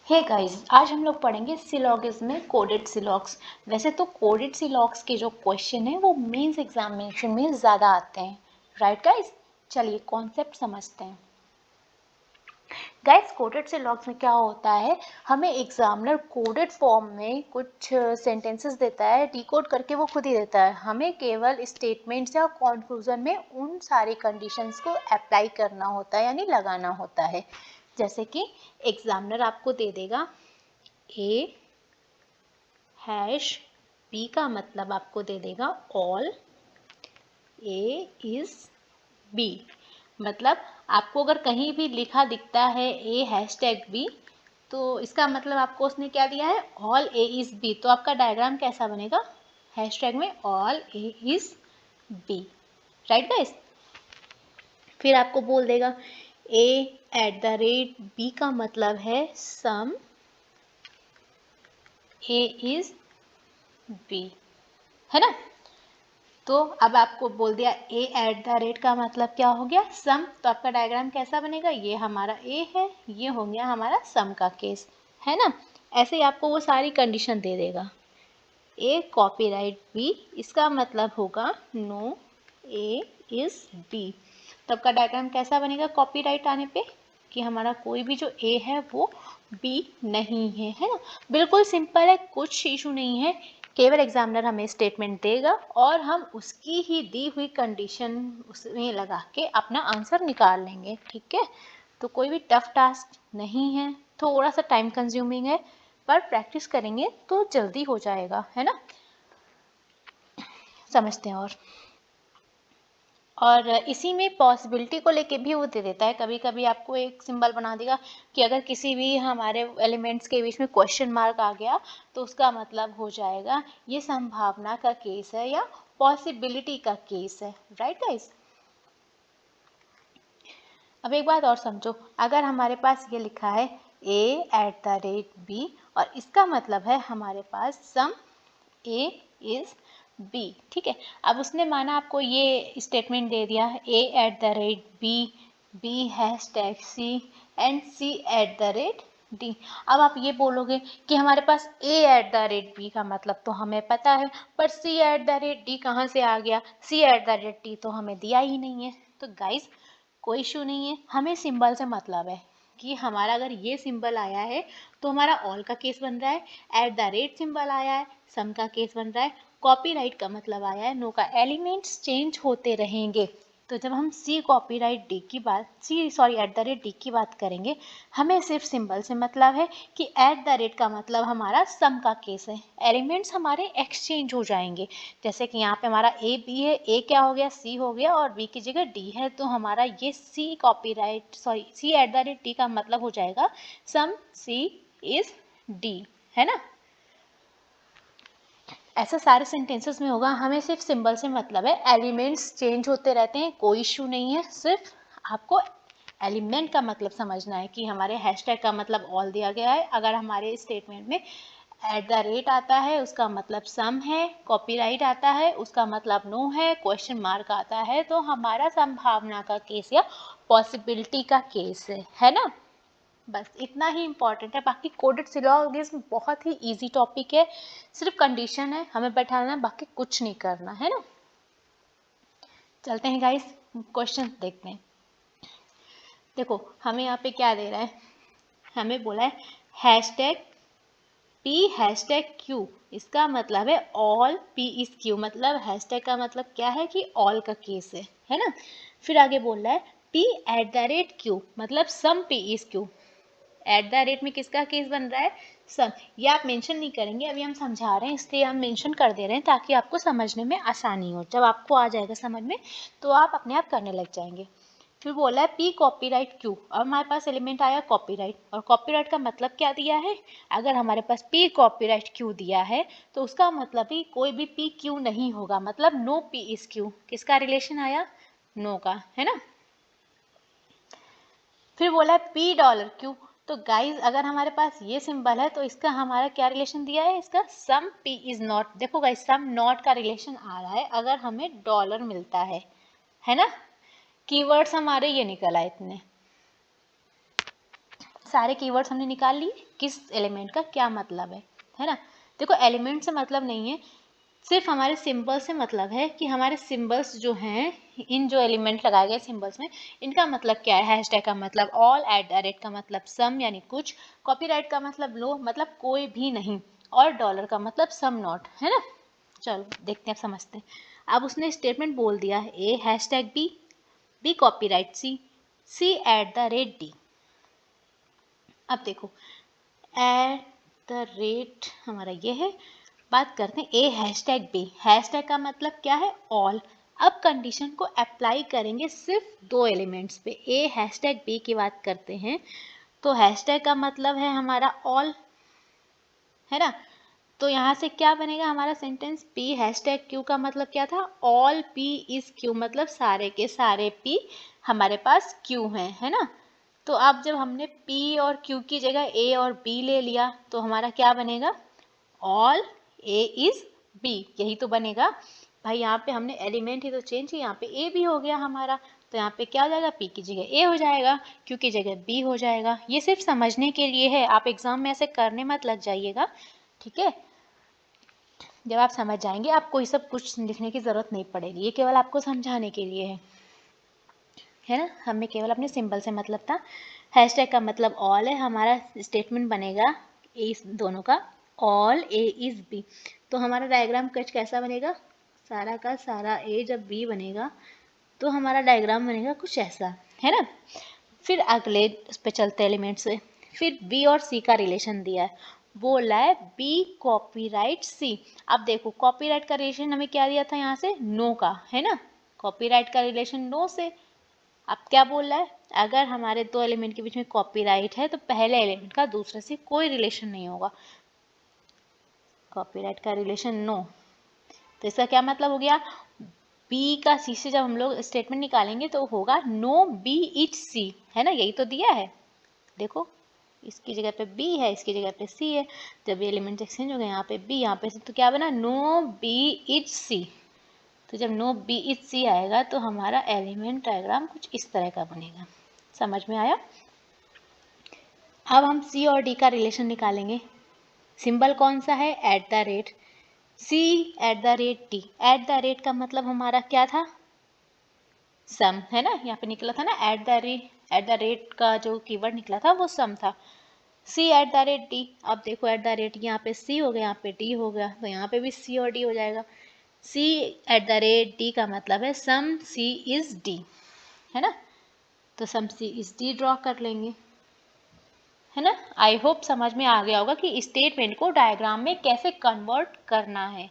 Hey guys, आज हम लोग पढ़ेंगे सिलॉगिज्म में कोडेड सिलॉग्स। वैसे तो कोडेड सिलॉग्स के जो क्वेश्चन है वो मेंस एग्जामिनेशन में ज़्यादा आते हैं, राइट गाइस। चलिए कॉन्सेप्ट समझते हैं। गाइस, कोडेड सिलॉग्स में क्या होता है, हमें एग्जामिनर कोडेड फॉर्म में कुछ सेंटेंसेस देता है, डिकोड करके वो खुद ही देता है। हमें केवल स्टेटमेंट्स या कॉन्क्लूजन में उन सारी कंडीशंस को अप्लाई करना होता है, यानी लगाना होता है। जैसे कि एग्जामिनर आपको दे देगा ए हैश बी का मतलब आपको दे देगा ऑल ए इज बी। मतलब आपको अगर कहीं भी लिखा दिखता है ए हैशटैग बी, तो इसका मतलब आपको उसने क्या दिया है, ऑल ए इज बी। तो आपका डायग्राम कैसा बनेगा, हैशटैग में all a is b, right guys. फिर आपको बोल देगा a at the rate B का मतलब है सम ए इज बी, है ना। तो अब आपको बोल दिया ए एट द रेट का मतलब क्या हो गया, सम। तो आपका डायग्राम कैसा बनेगा, ये हमारा ए है, ये हो गया हमारा सम का केस, है ना। ऐसे ही आपको वो सारी कंडीशन दे देगा। ए कॉपीराइट बी, इसका मतलब होगा नो ए इज बी। तो आपका डायग्राम कैसा बनेगा कॉपीराइट आने पे, कि हमारा कोई भी जो ए है वो बी नहीं है ना। बिल्कुल सिंपल है, कुछ इशू नहीं है। केवल एग्जामिनर हमें स्टेटमेंट देगा और हम उसकी ही दी हुई कंडीशन उसमें लगा के अपना आंसर निकाल लेंगे, ठीक है। तो कोई भी टफ टास्क नहीं है, थोड़ा सा टाइम कंज्यूमिंग है, पर प्रैक्टिस करेंगे तो जल्दी हो जाएगा, है ना। समझते हैं। और इसी में पॉसिबिलिटी को लेके भी वो दे देता है। कभी कभी आपको एक सिंबल बना देगा कि अगर किसी भी हमारे एलिमेंट्स के बीच में क्वेश्चन मार्क आ गया तो उसका मतलब हो जाएगा ये संभावना का केस है या पॉसिबिलिटी का केस है, राइट गाइस। अब एक बात और समझो, अगर हमारे पास ये लिखा है ए एट द रेट बी और इसका मतलब है हमारे पास सम ए इज बी, ठीक है। अब उसने माना आपको ये स्टेटमेंट दे दिया A at the rate B, B hashtag C and C at the rate D. अब आप ये बोलोगे कि हमारे पास A at the rate B का मतलब तो हमें पता है, पर C at the rate D कहाँ से आ गया, C at the rate D तो हमें दिया ही नहीं है। तो गाइस कोई इशू नहीं है, हमें सिंबल से मतलब है कि हमारा अगर ये सिंबल आया है तो हमारा ऑल का केस बन रहा है, एट द रेट सिंबल आया है सम का केस बन रहा है, कॉपीराइट का मतलब आया है नो का। एलिमेंट्स चेंज होते रहेंगे। तो जब हम सी कॉपीराइट डी की बात एट द रेट डी की बात करेंगे, हमें सिर्फ सिंबल से मतलब है कि एट द रेट का मतलब हमारा सम का केस है। एलिमेंट्स हमारे एक्सचेंज हो जाएंगे। जैसे कि यहाँ पे हमारा ए बी है, ए क्या हो गया सी हो गया और बी की जगह डी है, तो हमारा ये सी एट द रेट डी का मतलब हो जाएगा सम सी इज डी, है ना। ऐसा सारे सेंटेंसेस में होगा, हमें सिर्फ सिंबल से मतलब है। एलिमेंट्स चेंज होते रहते हैं, कोई इशू नहीं है, सिर्फ आपको एलिमेंट का मतलब समझना है कि हमारे हैशटैग का मतलब ऑल दिया गया है। अगर हमारे स्टेटमेंट में एट द रेट आता है उसका मतलब सम है, कॉपीराइट आता है उसका मतलब नो है, क्वेश्चन मार्क आता है तो हमारा संभावना का केस या पॉसिबिलिटी का केस है ना। बस इतना ही इम्पॉर्टेंट है। बाकी कोडेड सिलोगिज्म बहुत ही इजी टॉपिक है, सिर्फ कंडीशन है हमें बैठाना, बाकी कुछ नहीं करना, है ना। चलते हैं गाइस, क्वेश्चन देखते हैं। देखो हमें यहाँ पे क्या दे रहा है, हमें बोला है हैशटैग पी हैशटैग क्यू, इसका मतलब है ऑल पी इज क्यू। मतलब हैशटैग का मतलब क्या है कि ऑल का केस है ना। फिर आगे बोल रहा है P at the rate Q, मतलब some P is Q. At the rate में किसका केस बन रहा है, सम। ये आप मेंशन नहीं करेंगे, अभी हम समझा रहे हैं इसलिए हम मेंशन कर दे रहे हैं ताकि आपको समझने में आसानी हो। जब आपको आ जाएगा समझ में तो आप अपने आप करने लग जाएंगे। फिर बोला है पी कॉपीराइट क्यू, अब हमारे पास एलिमेंट आया कॉपीराइट, और कॉपीराइट का मतलब क्या दिया है, अगर हमारे पास पी कॉपीराइट क्यू दिया है तो उसका मतलब ही कोई भी पी क्यू नहीं होगा, मतलब नो पी इज क्यू। किसका रिलेशन आया, नो का, है ना। फिर बोला है पी डॉलर क्यू, तो गाइज अगर हमारे पास ये सिंबल है तो इसका हमारा क्या रिलेशन दिया है, इसका सम पी इज नॉट। देखो गाइज सम नॉट का रिलेशन आ रहा है अगर हमें डॉलर मिलता है ना। कीवर्ड्स हमारे ये निकल आए इतने। सारे कीवर्ड्स हमने निकाल लिए, किस एलिमेंट का क्या मतलब है ना। देखो एलिमेंट से मतलब नहीं है, सिर्फ हमारे सिंबल से मतलब है कि हमारे सिंबल्स जो हैं, इन जो एलिमेंट लगाए गए सिंबल्स में, इनका मतलब क्या है। हैशटैग का मतलब ऑल, @ का मतलब सम यानी कुछ, कॉपीराइट का मतलब लो मतलब कोई भी नहीं, और डॉलर का मतलब सम नॉट, है ना। चलो देखते हैं, समझते हैं। अब उसने स्टेटमेंट बोल दिया है ए हैशटैग बी कॉपीराइट सी @ अब देखो @ हमारा ये है। बात करते हैं ए हैशटैग बी। हैशटैग का मतलब क्या है, ऑल। अब कंडीशन को अप्लाई करेंगे सिर्फ दो एलिमेंट्स पे। ए हैशटैग बी की बात करते हैं तो हैशटैग का मतलब है हमारा ऑल, है ना। तो यहाँ से क्या बनेगा हमारा सेंटेंस, पी हैशटैग क्यू का मतलब क्या था, ऑल पी इज क्यू, मतलब सारे के सारे पी हमारे पास क्यू हैं, है ना। तो अब जब हमने P और Q की जगह A और B ले लिया तो हमारा क्या बनेगा, ऑल A इज B, यही तो बनेगा भाई। यहाँ पे हमने एलिमेंट ही तो चेंज किया, यहाँ पे A भी हो गया हमारा, तो यहाँ पे क्या हो जाएगा, P की जगह A हो जाएगा, Q की जगह B हो जाएगा। ये सिर्फ समझने के लिए है, आप एग्जाम में ऐसे करने मत लग जाइएगा, ठीक है। जब आप समझ जाएंगे आपको ये सब कुछ लिखने की जरूरत नहीं पड़ेगी, ये केवल आपको समझाने के लिए है ना। हमें केवल अपने सिंबल से मतलब था। हैशटैग का मतलब ऑल है, हमारा स्टेटमेंट बनेगा इस दोनों का, ऑल ए इज बी। तो हमारा डायग्राम कुछ कैसा बनेगा, सारा का सारा ए जब बी बनेगा तो हमारा डायग्राम बनेगा कुछ ऐसा, है ना। फिर अगले उस पर चलते एलिमेंट से। फिर बी और सी का रिलेशन दिया है, बोला है बी कॉपीराइट सी। अब देखो कॉपीराइट का रिलेशन हमें क्या दिया था यहाँ से, नो का, है ना। कॉपीराइट का रिलेशन नो से। अब क्या बोल रहा है, अगर हमारे दो एलिमेंट के बीच में कॉपीराइट है तो पहले एलिमेंट का दूसरे से कोई रिलेशन नहीं होगा। कॉपीराइट का रिलेशन नो, तो इसका क्या मतलब हो गया, बी का सी से जब हम लोग स्टेटमेंट निकालेंगे तो होगा नो बी इच सी, है ना, यही तो दिया है। देखो इसकी जगह पे बी है, इसकी जगह पे सी है, जब ये एलिमेंट एक्सचेंज हो गए यहाँ पे बी यहाँ पे सी, तो क्या बना, नो बी इच सी। तो जब नो बी इच सी आएगा तो हमारा एलिमेंट डायग्राम कुछ इस तरह का बनेगा। समझ में आया। अब हम सी और डी का रिलेशन निकालेंगे। सिंबल कौन सा है, @ सी @D। @ का मतलब हमारा क्या था, सम, है ना। यहाँ पे निकला था ना @ का जो कीवर्ड निकला था वो सम था। सी @D। अब देखो @ यहाँ पे सी हो गया, यहाँ पे डी हो गया, तो यहाँ पे भी सी और डी हो जाएगा। सी @D का मतलब है सम सी इज डी, है ना। तो सम सी इज डी ड्रॉ कर लेंगे, है ना। आई होप समझ में आ गया होगा कि स्टेटमेंट को डायग्राम में कैसे कन्वर्ट करना है।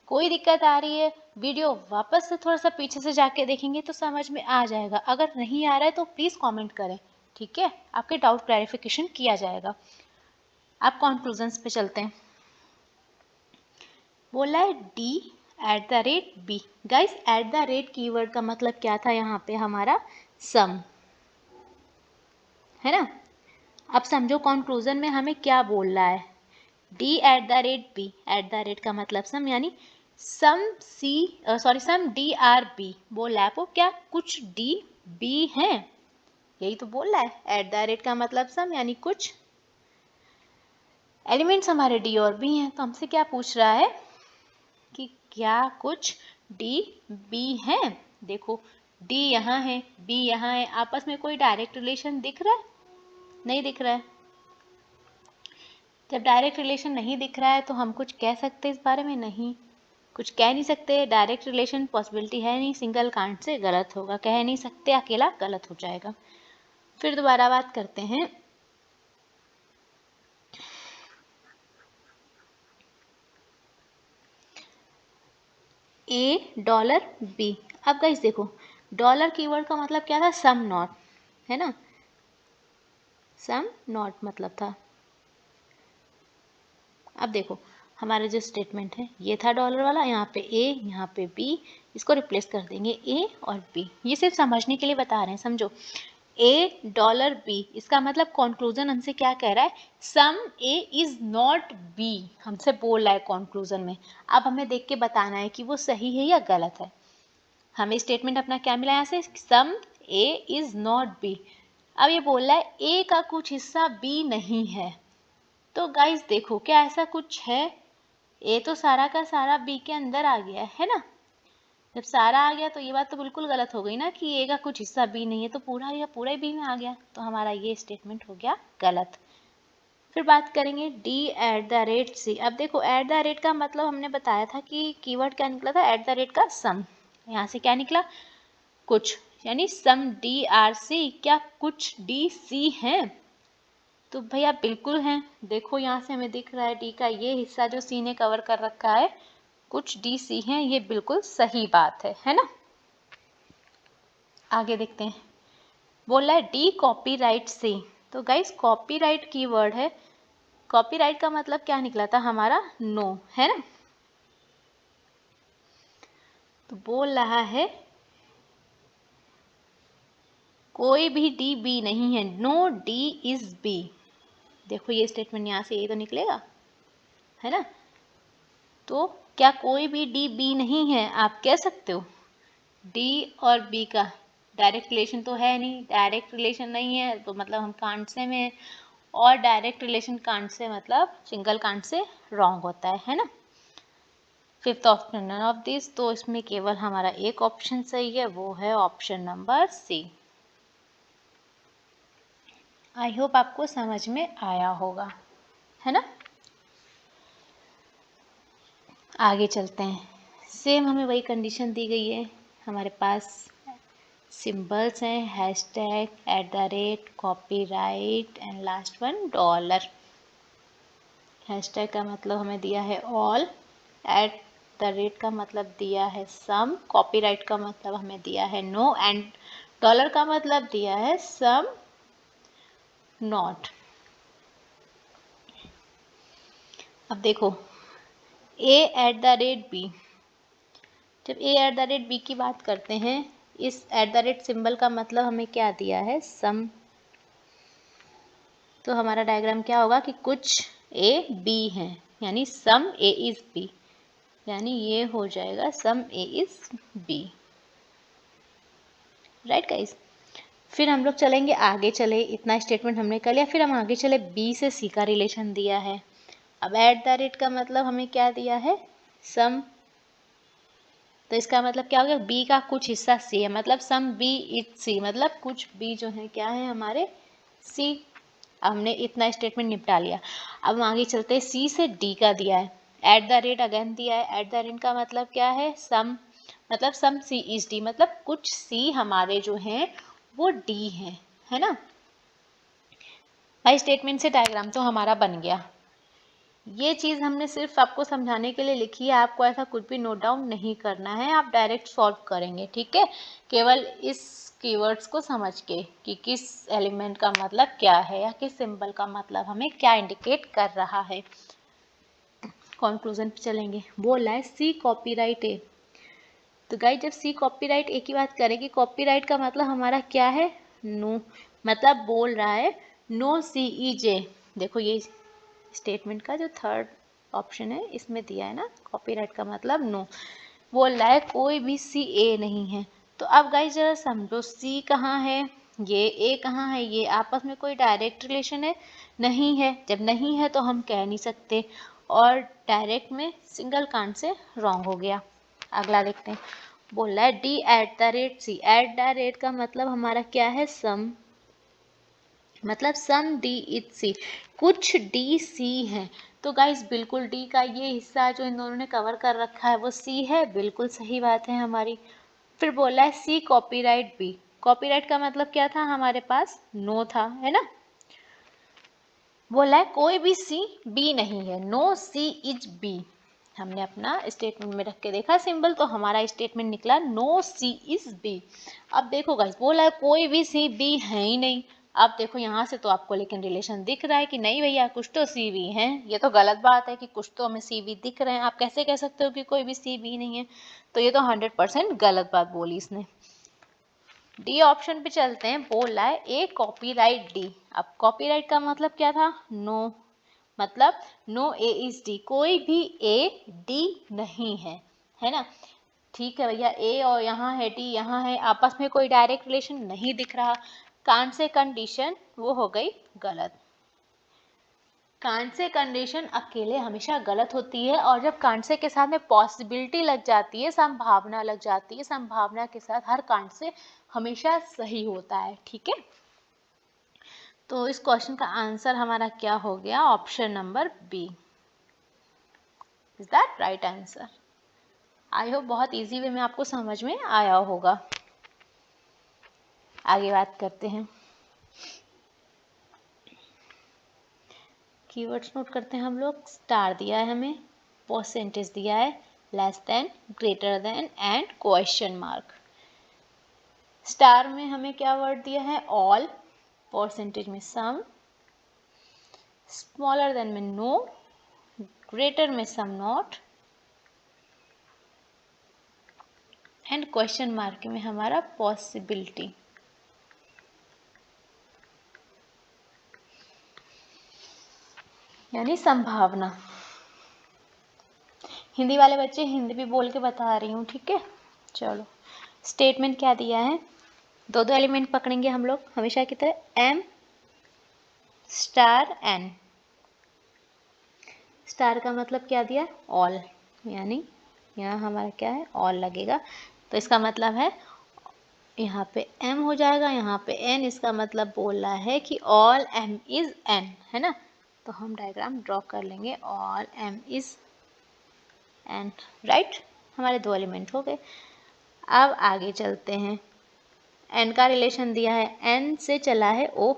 कोई दिक्कत आ रही है, वीडियो वापस से थोड़ा सा पीछे से जाके देखेंगे तो समझ में आ जाएगा। अगर नहीं आ रहा है तो प्लीज़ कमेंट करें, ठीक है, आपके डाउट क्लैरिफिकेशन किया जाएगा। आप कंक्लूजन्स पे चलते हैं। बोला है D @B। गाइस @ कीवर्ड का मतलब क्या था, यहाँ पे हमारा सम, है ना। अब समझो कंक्लूजन में हमें क्या बोल रहा है, D @B, @ का मतलब सम, यानी सम D आर बी। बोल रहा है आपको क्या, कुछ D B है, यही तो बोल रहा है। @ का मतलब सम यानी कुछ एलिमेंट्स हमारे D और B हैं, तो हमसे क्या पूछ रहा है कि क्या कुछ D B है। देखो D यहाँ है, B यहाँ है, आपस में कोई डायरेक्ट रिलेशन दिख रहा है, नहीं दिख रहा है। जब डायरेक्ट रिलेशन नहीं दिख रहा है तो हम कुछ कह सकते इस बारे में, नहीं कुछ कह नहीं सकते। डायरेक्ट रिलेशन पॉसिबिलिटी है नहीं, सिंगल कांट से गलत होगा, कह नहीं सकते, अकेला गलत हो जाएगा। फिर दोबारा बात करते हैं। $B। अब गाइस देखो डॉलर कीवर्ड का मतलब क्या था, सम नॉट, है ना, सम नॉट मतलब था। अब देखो हमारा जो स्टेटमेंट है ये था डॉलर वाला, यहाँ पे ए यहाँ पे बी, इसको रिप्लेस कर देंगे ए और बी। ये सिर्फ समझने के लिए बता रहे हैं, समझो। $B, इसका मतलब कंक्लूजन हमसे क्या कह रहा है, सम ए इज नॉट बी, हमसे बोल रहा है कंक्लूजन में। अब हमें देख के बताना है कि वो सही है या गलत है। हमें स्टेटमेंट अपना क्या मिला यहाँ से, सम ए इज नॉट बी, अब ये बोल रहा है ए का कुछ हिस्सा बी नहीं है। तो गाइस देखो, क्या ऐसा कुछ है? ए तो सारा का सारा बी के अंदर आ गया है ना। जब सारा आ गया तो ये बात तो बिल्कुल गलत हो गई ना कि ए का कुछ हिस्सा बी नहीं है, तो पूरा या पूरा ही बी में आ गया, तो हमारा ये स्टेटमेंट हो गया गलत। फिर बात करेंगे d@c। अब देखो @ का मतलब हमने बताया था कि कीवर्ड क्या निकला था, @ का सम। यहाँ से क्या निकला? कुछ, यानी सम DRC। क्या कुछ DC है? तो भैया बिल्कुल हैं। देखो यहाँ से हमें दिख रहा है डी का ये हिस्सा जो सी ने कवर कर रखा है, कुछ DC हैं, ये बिल्कुल सही बात है ना। आगे देखते हैं, बोला है डी कॉपीराइट सी। तो गाइस कॉपीराइट कीवर्ड है, कॉपीराइट का मतलब क्या निकला था हमारा? नो, है ना। तो बोल रहा है कोई भी डी बी नहीं है, नो डी इज बी। देखो ये स्टेटमेंट यहाँ से ये तो निकलेगा, है ना। तो क्या कोई भी डी बी नहीं है, आप कह सकते हो। डी और बी का डायरेक्ट रिलेशन तो है नहीं, डायरेक्ट रिलेशन नहीं है तो मतलब हम कांट से में, और डायरेक्ट रिलेशन कांट से मतलब सिंगल कांट से रॉन्ग होता है ना। Fifth option none of this, तो इसमें केवल हमारा एक ऑप्शन सही है, वो है option number c. I hope आपको समझ में आया होगा, है ना। आगे चलते हैं, सेम हमें वही कंडीशन दी गई है, हमारे पास सिंबल्स हैं, hashtag, @ copyright and last one dollar. Hashtag का मतलब हमें दिया है ऑल, @ का मतलब दिया है सम, कॉपीराइट का मतलब हमें दिया है नो, एंड डॉलर का मतलब दिया है सम नॉट। अब देखो a@b, जब a@b की बात करते हैं, इस @ सिंबल का मतलब हमें क्या दिया है? सम। तो हमारा डायग्राम क्या होगा कि कुछ a b है, यानी सम a इज b, यानी ये हो जाएगा सम a is b। Right guys. फिर हम लोग चलेंगे आगे, चले इतना स्टेटमेंट हमने कर लिया, फिर हम आगे चले बी से सी का रिलेशन दिया है। अब @ का मतलब हमें क्या दिया है? सम। तो इसका मतलब क्या हो गया? बी का कुछ हिस्सा सी है, मतलब सम बी इज सी, मतलब कुछ बी जो है क्या है हमारे? सी। हमने इतना स्टेटमेंट निपटा लिया। अब हम आगे चलते हैं, सी से डी का दिया है, @ अगेन दिया है, @ का मतलब क्या है? सम, मतलब सम सी इज डी, मतलब कुछ सी हमारे जो हैं वो डी है ना। भाई स्टेटमेंट से डायग्राम तो हमारा बन गया। ये चीज़ हमने सिर्फ आपको समझाने के लिए लिखी है, आपको ऐसा कुछ भी नोट डाउन नहीं करना है, आप डायरेक्ट सॉल्व करेंगे, ठीक है। केवल इस कीवर्ड्स को समझ के कि किस एलिमेंट का मतलब क्या है या किस सिंबल का मतलब हमें क्या इंडिकेट कर रहा है। कंक्लूजन पे चलेंगे, बोला है सी कॉपीराइट ए। तो गाइस जब सी कॉपीराइट ए की बात करेंगे, कॉपीराइट का मतलब हमारा क्या है? नो, मतलब बोल रहा है नो CEJ। देखो ये स्टेटमेंट का जो थर्ड ऑप्शन है इसमें दिया है ना, कॉपीराइट का मतलब नो, बोल रहा है कोई भी CA नहीं है। तो अब गाइस जरा समझो, सी कहाँ है, ये ए कहाँ है, ये आपस में कोई डायरेक्ट रिलेशन है? नहीं है। जब नहीं है तो हम कह नहीं सकते, और डायरेक्ट में सिंगल कांट से रॉन्ग हो गया। अगला देखते हैं, बोल रहा है d@c। @ का मतलब हमारा क्या है? सम, मतलब सम डी इज सी, कुछ डी सी है। तो गाइस बिल्कुल डी का ये हिस्सा जो इन दोनों ने कवर कर रखा है वो सी है, बिल्कुल सही बात है हमारी। फिर बोला है सी कॉपीराइट बी। कॉपीराइट का मतलब क्या था हमारे पास? नो था, है ना। बोला है कोई भी सी बी नहीं है, नो सी इज बी। हमने अपना स्टेटमेंट में रख के देखा सिंबल, तो हमारा स्टेटमेंट निकला नो सी इज बी। अब देखो गाइस, बोला है कोई भी सी बी है ही नहीं। अब देखो यहाँ से तो आपको लेकिन रिलेशन दिख रहा है कि नहीं भैया कुछ तो सी बी है, ये तो गलत बात है कि कुछ तो हमें सी बी दिख रहे हैं। आप कैसे कह सकते हो कि कोई भी सी बी नहीं है? तो ये तो 100% गलत बात बोली इसने। डी ऑप्शन पे चलते हैं, बोल रहा है ए कॉपीराइट डी। अब कॉपीराइट का मतलब क्या था? नो, मतलब नो ए इज डी, कोई भी ए डी नहीं है ना। ठीक है भैया, ए और यहाँ है डी यहाँ है, आपस में कोई डायरेक्ट रिलेशन नहीं दिख रहा, कांट से कंडीशन वो हो गई गलत। कांट से कंडीशन अकेले हमेशा गलत होती है, और जब कांट से के साथ में पॉसिबिलिटी लग जाती है, संभावना लग जाती है, संभावना के साथ हर कांट से हमेशा सही होता है। ठीक है, तो इस क्वेश्चन का आंसर हमारा क्या हो गया? Option number b. Is that right answer? I hope बहुत इजी वे में आपको समझ में आया होगा। आगे बात करते हैं, कीवर्ड्स नोट करते हैं हम लोग। स्टार दिया है हमें, परसेंटेज दिया है, less than, greater than and question mark. Star में हमें क्या वर्ड दिया है? ऑल, परसेंटेज में सम, स्मॉलर देन में नो, ग्रेटर में some not, and question mark में हमारा पॉसिबिलिटी। यानी संभावना। हिंदी वाले बच्चे हिंदी भी बोल के बता रही हूँ, ठीक है। चलो, स्टेटमेंट क्या दिया है? दो दो एलिमेंट पकड़ेंगे हम लोग हमेशा की तरह, एम स्टार एन। स्टार का मतलब क्या दिया? ऑल, यानी यहाँ हमारा क्या है? ऑल लगेगा, तो इसका मतलब है यहाँ पे m हो जाएगा, यहाँ पे n। इसका मतलब बोल रहा है कि ऑल m इज n, है ना। तो हम डायग्राम ड्रॉ कर लेंगे, all m is n, right. हमारे दो एलिमेंट हो गए। अब आगे चलते हैं, n का रिलेशन दिया है, n से चला है o,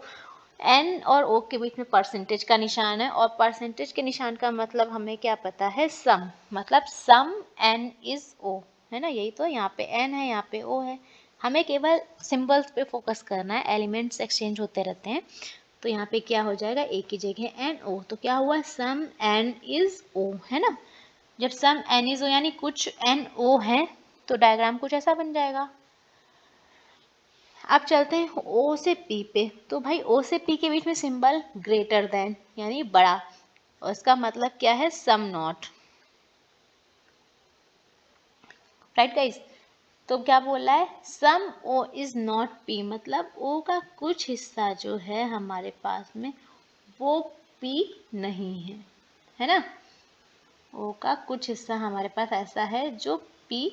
n और o के बीच में परसेंटेज का निशान है, और परसेंटेज के निशान का मतलब हमें क्या पता है? सम, मतलब सम n इज o, है ना। यही तो, यहाँ पे n है, यहाँ पे o है। हमें केवल सिंबल्स पे फोकस करना है, एलिमेंट्स एक्सचेंज होते रहते हैं। तो यहाँ पे क्या हो जाएगा? a की जगह n o, तो क्या हुआ? सम n इज o, है ना। जब सम n इज o यानी कुछ n o है, तो डायग्राम कुछ ऐसा बन जाएगा। अब चलते हैं O से P पे। तो भाई O से P के बीच में सिंबल ग्रेटर देन, यानी बड़ा, और इसका मतलब क्या है? Some not, right guys. तो क्या बोल रहा है? Some O is not P, मतलब O का कुछ हिस्सा जो है हमारे पास में वो P नहीं है ना। O का कुछ हिस्सा हमारे पास ऐसा है जो P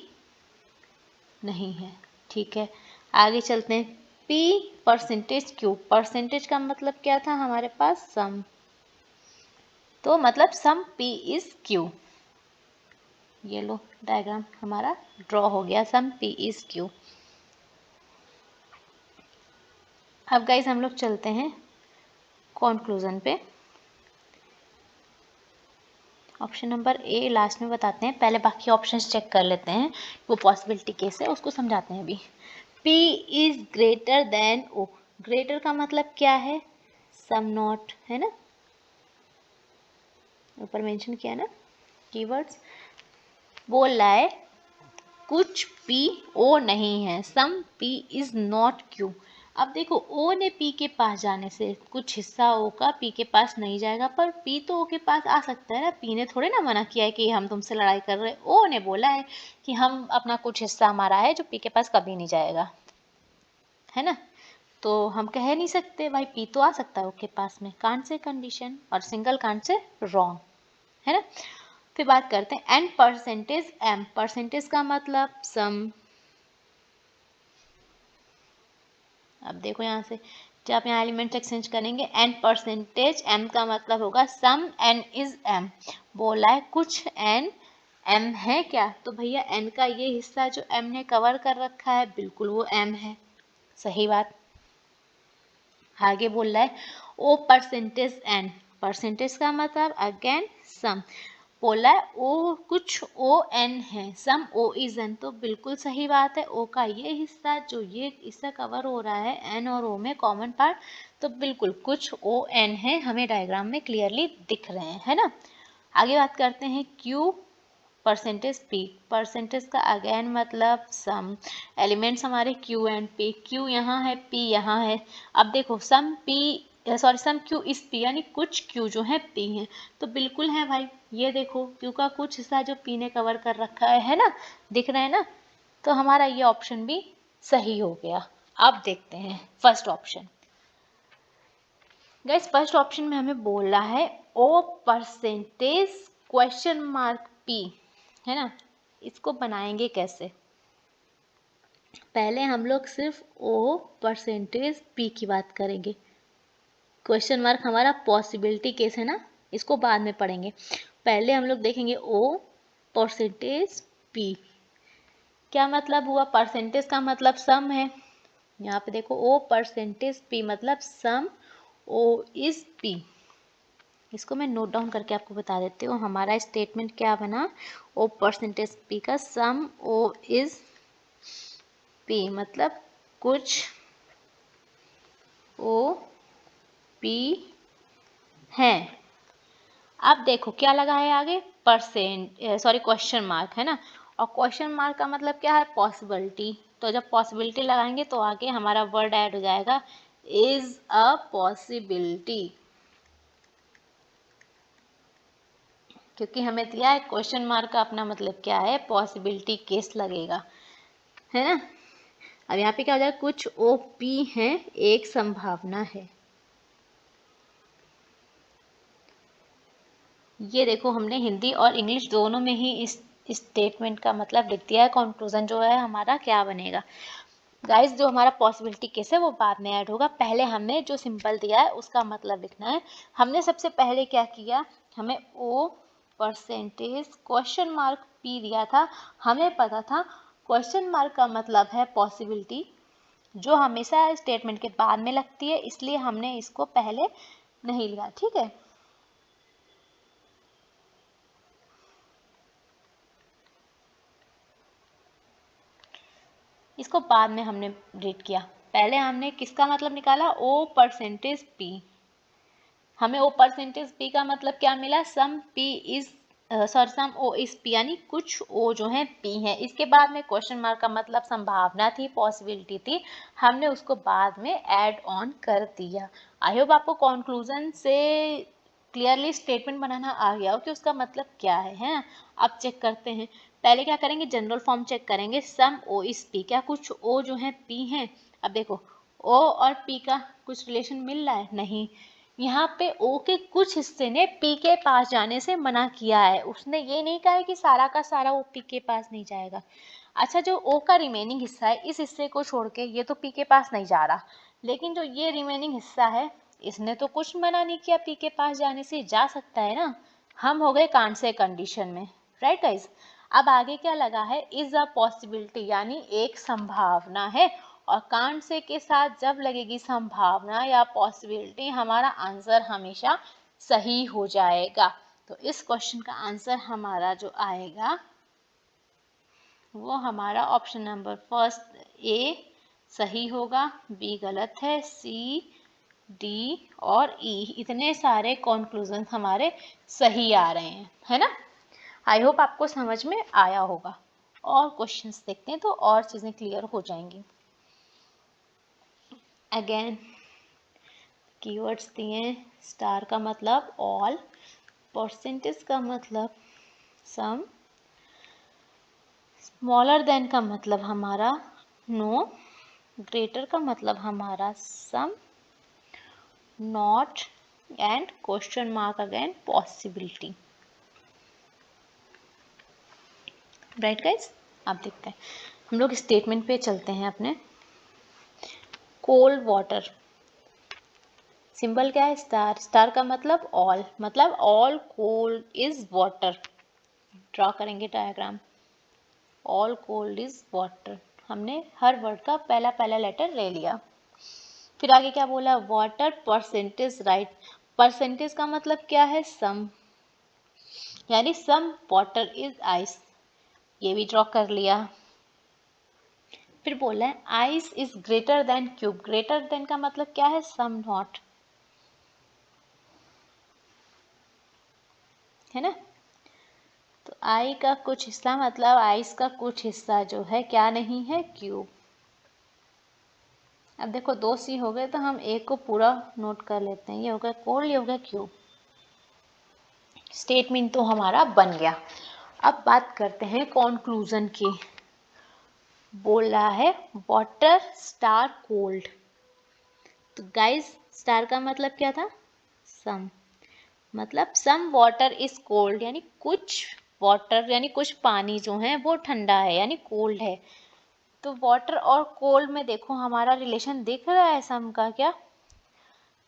नहीं है, ठीक है। आगे चलते हैं, P परसेंटेज Q। परसेंटेज का मतलब क्या था हमारे पास? सम, तो मतलब सम P इज Q। ये लो, डायग्राम हमारा ड्रॉ हो गया, सम P इज Q। अब गाइस हम लोग चलते हैं कंक्लूजन पे। ऑप्शन नंबर ए लास्ट में बताते हैं, पहले बाकी ऑप्शंस चेक कर लेते हैं। वो पॉसिबिलिटी केस है, उसको समझाते हैं अभी। P is greater than O। Greater का मतलब क्या है? सम नॉट, है ना, ऊपर मेंशन किया ना कीवर्ड्स। बोल रहा है कुछ P O नहीं है, सम P इज नॉट Q। अब देखो, O ने P के पास जाने से कुछ हिस्सा O का P के पास नहीं जाएगा, पर P तो O के पास आ सकता है ना। P ने थोड़े ना मना किया है कि हम तुमसे लड़ाई कर रहे हैं। O ने बोला है कि हम अपना कुछ हिस्सा हमारा है जो P के पास कभी नहीं जाएगा, है ना। तो हम कह नहीं सकते भाई P तो आ सकता है O के पास में। कांट से कंडीशन और सिंगल कांट से रॉन्ग, है ना। फिर बात करते हैं एन परसेंटेज एम। परसेंटेज का मतलब सम। अब देखो यहाँ से, जब आप यहाँ एलिमेंट एक्सचेंज करेंगे, एन परसेंटेज एम का मतलब होगा सम एन इज एम। बोला है कुछ एन एम है क्या? तो भैया एन का ये हिस्सा जो एम ने कवर कर रखा है, बिल्कुल वो एम है, सही बात। आगे बोल रहा है ओ परसेंटेज एन। परसेंटेज का मतलब अगेन सम। बोला है ओ कुछ ओ एन है, सम ओ इज एन, तो बिल्कुल सही बात है। ओ का ये हिस्सा जो ये इससे कवर हो रहा है एन और ओ में कॉमन पार्ट, तो बिल्कुल कुछ ओ एन है, हमें डायग्राम में क्लियरली दिख रहे हैं, है ना। आगे बात करते हैं क्यू परसेंटेज पी। परसेंटेज का अगेन मतलब सम। एलिमेंट्स हमारे क्यू एंड पी, क्यू यहाँ है, पी यहाँ है। अब देखो सम पी सम क्यू इस पी, यानी कुछ क्यू जो है पी है, तो बिल्कुल है भाई। ये देखो क्यू का कुछ हिस्सा जो पी ने कवर कर रखा है ना, दिख रहा है ना। तो हमारा ये ऑप्शन भी सही हो गया। अब देखते हैं first option. Guys first option में हमें बोल रहा है ओ परसेंटेज क्वेश्चन मार्क पी, है ना। इसको बनाएंगे कैसे? पहले हम लोग सिर्फ ओ परसेंटेज पी की बात करेंगे। क्वेश्चन मार्क हमारा पॉसिबिलिटी केस है ना, इसको बाद में पढ़ेंगे। पहले हम लोग देखेंगे ओ परसेंटेज पी। क्या मतलब हुआ? परसेंटेज का मतलब सम है। यहाँ पे देखो ओ परसेंटेज पी मतलब सम ओ इज पी। इसको मैं नोट डाउन करके आपको बता देती हूँ। हमारा स्टेटमेंट क्या बना? ओ परसेंटेज पी का सम ओ इज पी मतलब कुछ ओ पी है। अब देखो क्या लगा है आगे? क्वेश्चन मार्क, है ना। और क्वेश्चन मार्क का मतलब क्या है? पॉसिबिलिटी। तो जब पॉसिबिलिटी लगाएंगे तो आगे हमारा वर्ड ऐड हो जाएगा इज अ पॉसिबिलिटी, क्योंकि हमें दिया है क्वेश्चन मार्क का अपना मतलब क्या है? पॉसिबिलिटी केस लगेगा, है ना। अब यहाँ पे क्या हो जाएगा? कुछ ओपी है, एक संभावना है। ये देखो हमने हिंदी और इंग्लिश दोनों में ही इस स्टेटमेंट का मतलब लिख दिया है। कंक्लूजन जो है हमारा क्या बनेगा? गाइस जो हमारा पॉसिबिलिटी केस है वो बाद में ऐड होगा। पहले हमने जो सिंपल दिया है उसका मतलब लिखना है। हमने सबसे पहले क्या किया? हमें O percentage question mark P दिया था। हमें पता था क्वेश्चन मार्क का मतलब है पॉसिबिलिटी, जो हमेशा स्टेटमेंट के बाद में लगती है, इसलिए हमने इसको पहले नहीं लिया। ठीक है, इसको बाद में हमने रीड किया। पहले हमने किसका मतलब निकाला? O percentage P. हमें ओ परसेंटेज पी का मतलब क्या मिला? Some P is some O is P, यानी कुछ ओ जो है पी है। इसके बाद में क्वेश्चन मार्क का मतलब संभावना थी, पॉसिबिलिटी थी, हमने उसको बाद में ऐड ऑन कर दिया। आई होप आपको कंक्लूजन से क्लियरली स्टेटमेंट बनाना आ गया हो कि उसका मतलब क्या है ना। अब चेक करते हैं। पहले क्या करेंगे? जनरल फॉर्म चेक करेंगे। सम ओ इज पी, क्या कुछ ओ जो है पी है? अब देखो ओ और पी का कुछ रिलेशन मिल रहा है? नहीं। यहाँ पे ओ के कुछ हिस्से ने पी के पास जाने से मना किया है। उसने ये नहीं कहा है कि सारा का सारा ओ पी के पास नहीं जाएगा। अच्छा, जो ओ का रिमेनिंग हिस्सा है, इस हिस्से को छोड़ के ये तो पी के पास नहीं जा रहा, लेकिन जो ये रिमेनिंग हिस्सा है इसने तो कुछ मना नहीं किया पी के पास जाने से, जा सकता है ना। हम हो गए कांट से कंडीशन में, राइट गाइस। अब आगे क्या लगा है? इज अ पॉसिबिलिटी, यानी एक संभावना है। और कांट से के साथ जब लगेगी संभावना या पॉसिबिलिटी, हमारा आंसर हमेशा सही हो जाएगा। तो इस क्वेश्चन का आंसर हमारा जो आएगा वो हमारा ऑप्शन नंबर फर्स्ट ए सही होगा, बी गलत है, सी डी और ई इतने सारे कॉन्क्लूजन हमारे सही आ रहे हैं, है ना। आई होप आपको समझ में आया होगा। और क्वेश्चंस देखते हैं तो और चीज़ें क्लियर हो जाएंगी। अगेन कीवर्ड्स दिए। स्टार का मतलब ऑल, परसेंटेज का मतलब सम, स्मॉलर देन का मतलब हमारा नो, ग्रेटर का मतलब हमारा some, not, and question mark again possibility. Right guys, आप देखते हैं हम लोग स्टेटमेंट पे चलते हैं अपने। कोल्ड वाटर, सिंबल क्या है? स्टार। स्टार का मतलब all cold is water. Draw करेंगे diagram. All cold is water, हमने हर वर्ड का पहला पहला लेटर ले लिया। फिर आगे क्या बोला? Water percentage, right. परसेंटेज का मतलब क्या है? सम, यानी सम वाटर इज आइस, ये भी ड्रॉ कर लिया। फिर बोला है ice is greater than cube. Greater than का मतलब क्या है? सम नॉट, है ना। तो आई का कुछ हिस्सा मतलब आइस का कुछ हिस्सा जो है क्या नहीं है? क्यूब। अब देखो दो सी हो गए तो हम एक को पूरा नोट कर लेते हैं। ये हो गया कोल्ड, ये हो गया क्यूब। स्टेटमेंट तो हमारा बन गया। अब बात करते हैं कॉन्क्लूजन की। बोल रहा है वाटर स्टार कोल्ड। तो गाइस स्टार का मतलब क्या था? सम। मतलब सम वाटर इज कोल्ड, यानी कुछ वाटर यानी कुछ पानी जो है वो ठंडा है यानी कोल्ड है। तो वाटर और कोल्ड में देखो हमारा रिलेशन दिख रहा है सम का क्या?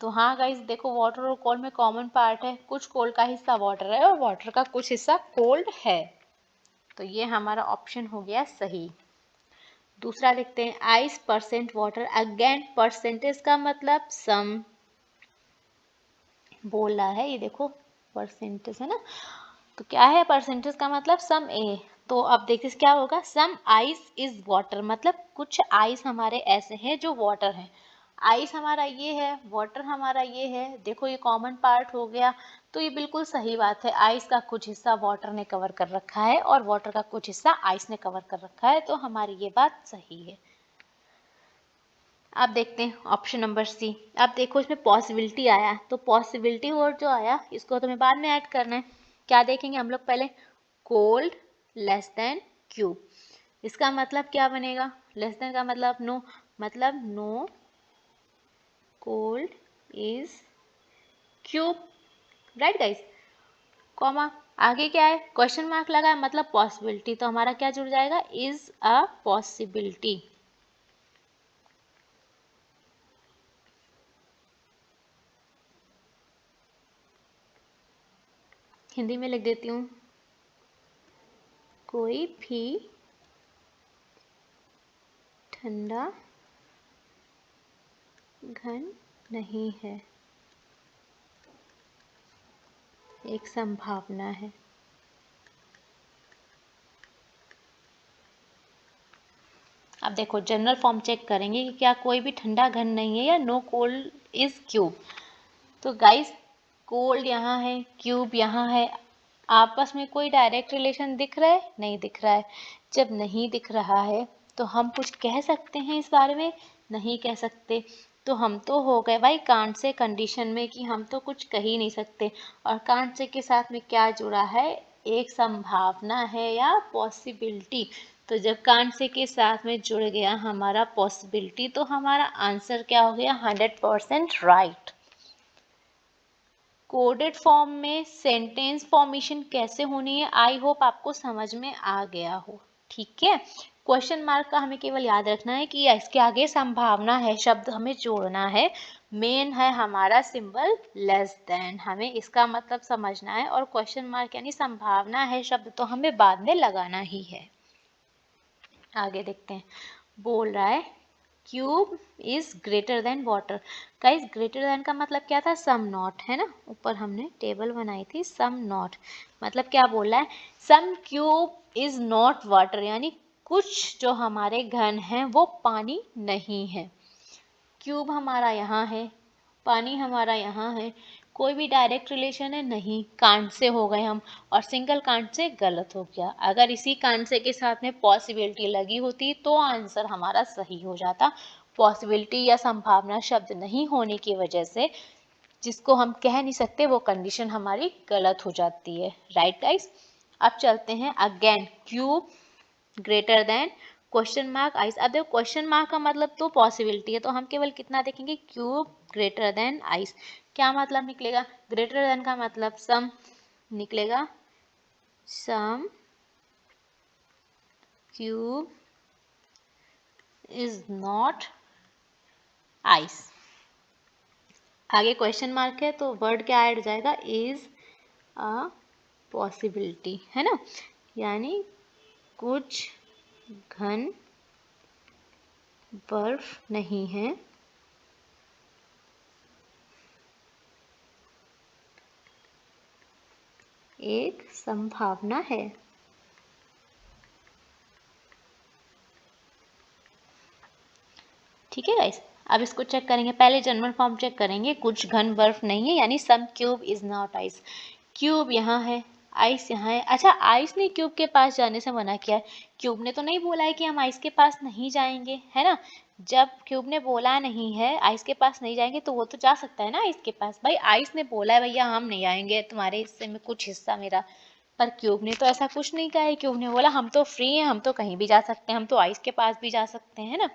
तो हाँ गाइस देखो वाटर और कोल्ड में कॉमन पार्ट है, कुछ कोल्ड का हिस्सा वाटर है और वाटर का कुछ हिस्सा कोल्ड है। तो ये हमारा ऑप्शन हो गया सही। दूसरा लिखते हैं ice percent water. Again percentage का मतलब सम बोल रहा है, ये देखो परसेंटेज है ना, तो क्या है परसेंटेज का मतलब सम ए। तो अब देखिए क्या होगा, सम आइस इज वाटर, मतलब कुछ आइस हमारे ऐसे हैं जो वाटर है। आइस हमारा ये है, वाटर हमारा ये है, देखो ये कॉमन पार्ट हो गया। तो ये बिल्कुल सही बात है, आइस का कुछ हिस्सा वाटर ने कवर कर रखा है और वाटर का कुछ हिस्सा आइस ने कवर कर रखा है, तो हमारी ये बात सही है। अब देखते हैं ऑप्शन नंबर सी। अब देखो इसमें पॉसिबिलिटी आया, तो पॉसिबिलिटी वर्ड जो आया इसको तुम्हें बाद में ऐड करना है। क्या देखेंगे हम लोग पहले, कोल्ड लेस देन क्यूब। इसका मतलब क्या बनेगा, लेस देन का मतलब no cold is cube, right guys. Comma आगे क्या है, क्वेश्चन मार्क लगा है मतलब पॉसिबिलिटी, तो हमारा क्या जुड़ जाएगा, इज अ पॉसिबिलिटी। हिंदी में लिख देती हूँ, कोई भी ठंडा घन नहीं है, एक संभावना है। अब देखो जनरल फॉर्म चेक करेंगे कि क्या कोई भी ठंडा घन नहीं है या नो कोल्ड इज क्यूब। तो गाइस कोल्ड यहाँ है, क्यूब यहाँ है, आपस में कोई डायरेक्ट रिलेशन दिख रहा है? नहीं दिख रहा है। जब नहीं दिख रहा है तो हम कुछ कह सकते हैं इस बारे में? नहीं कह सकते। तो हम तो हो गए भाई कांट से कंडीशन में कि हम तो कुछ कह ही नहीं सकते। और कांट से के साथ में क्या जुड़ा है, एक संभावना है या पॉसिबिलिटी। तो जब कांट से के साथ में जुड़ गया हमारा पॉसिबिलिटी, तो हमारा आंसर क्या हो गया, 100% राइट। कोडेड फॉर्म में सेंटेंस फॉर्मेशन कैसे होनी है, आई होप आपको समझ में आ गया हो। ठीक है, क्वेश्चन मार्क का हमें केवल याद रखना है कि इसके आगे संभावना है शब्द हमें जोड़ना है। मेन है हमारा सिंबल लेस देन, हमें इसका मतलब समझना है, और क्वेश्चन मार्क यानी संभावना है शब्द तो हमें बाद में लगाना ही है। आगे देखते हैं, बोल रहा है cube is greater than water. Guys greater than का मतलब क्या था, सम नॉट, है ना, ऊपर हमने टेबल बनाई थी सम नॉट। मतलब क्या बोल रहा है, सम क्यूब इज नॉट वाटर, यानी कुछ जो हमारे घन हैं वो पानी नहीं है। क्यूब हमारा यहाँ है, पानी हमारा यहाँ है, कोई भी डायरेक्ट रिलेशन है नहीं, कांट से हो गए हम, और सिंगल कांट से गलत हो गया। अगर इसी कांट से के साथ में पॉसिबिलिटी लगी होती तो आंसर हमारा सही हो जाता। पॉसिबिलिटी या संभावना शब्द नहीं होने की वजह से जिसको हम कह नहीं सकते वो कंडीशन हमारी गलत हो जाती है, राइट गाइस। अब चलते हैं again, cube greater than question mark ice. अब देखो क्वेश्चन मार्क का मतलब तो पॉसिबिलिटी है, तो हम केवल कितना देखेंगे, क्यूब ग्रेटर देन आइस। क्या मतलब निकलेगा, ग्रेटर देन का मतलब सम निकलेगा, सम क्यूब इज नॉट आइस। आगे क्वेश्चन मार्क है तो वर्ड क्या ऐड हो जाएगा, इज अ पॉसिबिलिटी, है ना, यानी कुछ घन बर्फ नहीं है, एक संभावना है। ठीक है गाइस, अब इसको चेक करेंगे, पहले जनरल फॉर्म चेक करेंगे, कुछ घन बर्फ नहीं है यानी some cube is not ice. Cube यहाँ है, आइस यहाँ है। अच्छा आइस ने क्यूब के पास जाने से मना किया है, क्यूब ने तो नहीं बोला है कि हम आइस के पास नहीं जाएंगे, है ना। जब क्यूब ने बोला नहीं है आइस के पास नहीं जाएंगे तो वो तो जा सकता है ना आइस के पास। भाई आइस ने बोला है भैया हम नहीं आएंगे, तुम्हारे हिस्से में कुछ हिस्सा मेरा पर क्यूब ने तो ऐसा कुछ नहीं कहा है। क्यूब ने बोला हम तो फ्री हैं, हम तो कहीं भी जा सकते हैं, हम तो आइस के पास भी जा सकते हैं ना,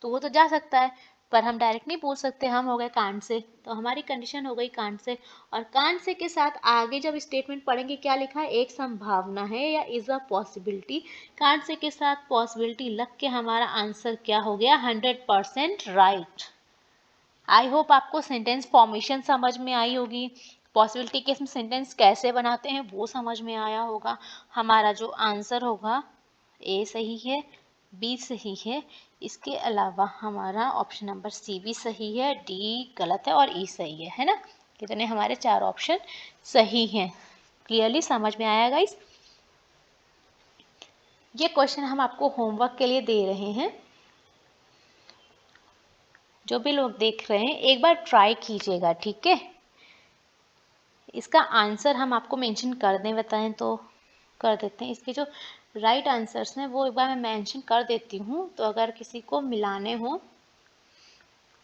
तो वो तो जा सकता है, पर हम डायरेक्ट नहीं पूछ सकते, हम हो गए कांट से, तो हमारी कंडीशन हो गई कांट से। और कांट से के साथ आगे जब स्टेटमेंट पढ़ेंगे क्या लिखा है, एक संभावना है या is a possibility. Can't say के साथ पॉसिबिलिटी लग के हमारा आंसर क्या हो गया, 100% राइट। आई होप आपको सेंटेंस फॉर्मेशन समझ में आई होगी, पॉसिबिलिटी केस में सेंटेंस कैसे बनाते हैं वो समझ में आया होगा। हमारा जो आंसर होगा ए सही है, बी सही है, इसके अलावा हमारा ऑप्शन नंबर सी भी सही है, डी गलत है और ई सही है ना। कितने हमारे 4 ऑप्शन सही हैं। क्लियरली समझ में आया गाइस। ये क्वेश्चन हम आपको होमवर्क के लिए दे रहे हैं, जो भी लोग देख रहे हैं एक बार ट्राई कीजिएगा, ठीक है। इसका आंसर हम आपको मेंशन कर दें, बताएं तो कर देते हैं। इसके जो राइट आंसर्स हैं वो एक बार मैं मेंशन कर देती हूँ, तो अगर किसी को मिलाने हो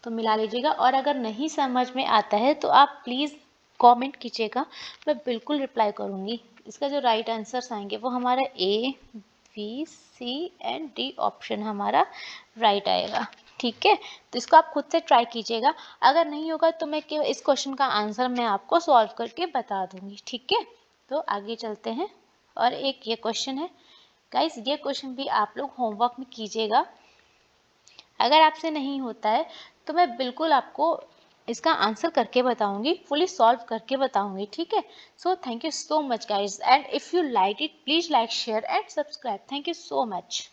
तो मिला लीजिएगा, और अगर नहीं समझ में आता है तो आप प्लीज़ कमेंट कीजिएगा, मैं बिल्कुल रिप्लाई करूँगी। इसका जो राइट आंसर्स आएंगे वो हमारा A, B, C and D option हमारा राइट आएगा, ठीक है। तो इसको आप खुद से ट्राई कीजिएगा, अगर नहीं होगा तो मैं केवल इस क्वेश्चन का आंसर मैं आपको सॉल्व करके बता दूंगी, ठीक है। तो आगे चलते हैं, और एक ये क्वेश्चन है गाइस, ये क्वेश्चन भी आप लोग होमवर्क में कीजिएगा। अगर आपसे नहीं होता है तो मैं बिल्कुल आपको इसका आंसर करके बताऊंगी, फुली सॉल्व करके बताऊंगी, ठीक है। So thank you so much guys, and if you like it please like share and subscribe. Thank you so much.